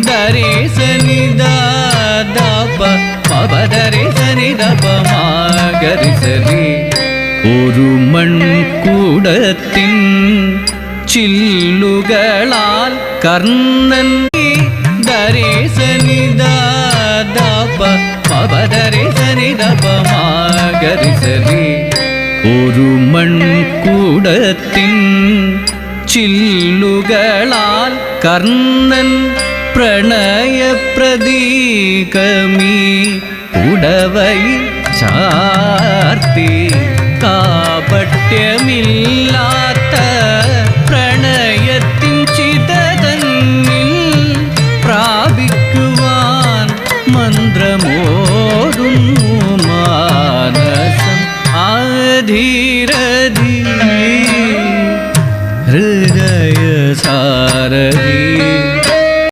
ദരേ സനി ദാപ മപദരേ സനി ദപ മാഗരി സരി. ഒരു മൺകൂടത്തിൻ ചില്ലുകളാൽ കർണൻ ദരേ സനി ദാപ മപദരേ സനി ദപ മാഗരി സരി. ഒരു മൺകൂടത്തിൻ ചില്ലുകളാൽ കർണൻ പ്രണയപ്രതീകമീ ഉടവയിൽ ചാർത്തി കാപട്യമില്ല